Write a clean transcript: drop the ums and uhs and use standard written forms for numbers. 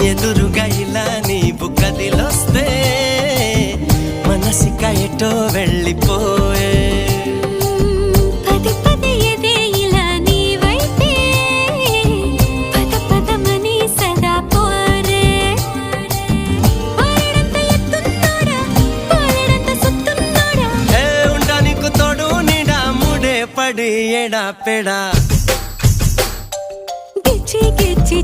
ఎదురుగా ఇలా నీవు కదిలొస్తే మనసిక ఎటో వెళ్ళిపోయే పది పది ఎదే ఇలా నీవైతే పద పదమని సదా పోరే పారడంత ఎత్తున్నోడా పారడంత సుత్తున్నోడా ఏ ఉండా నీకు తోడు నీడా ముడే పడి ఎడా పెడా గిచ్చి గిచ్చి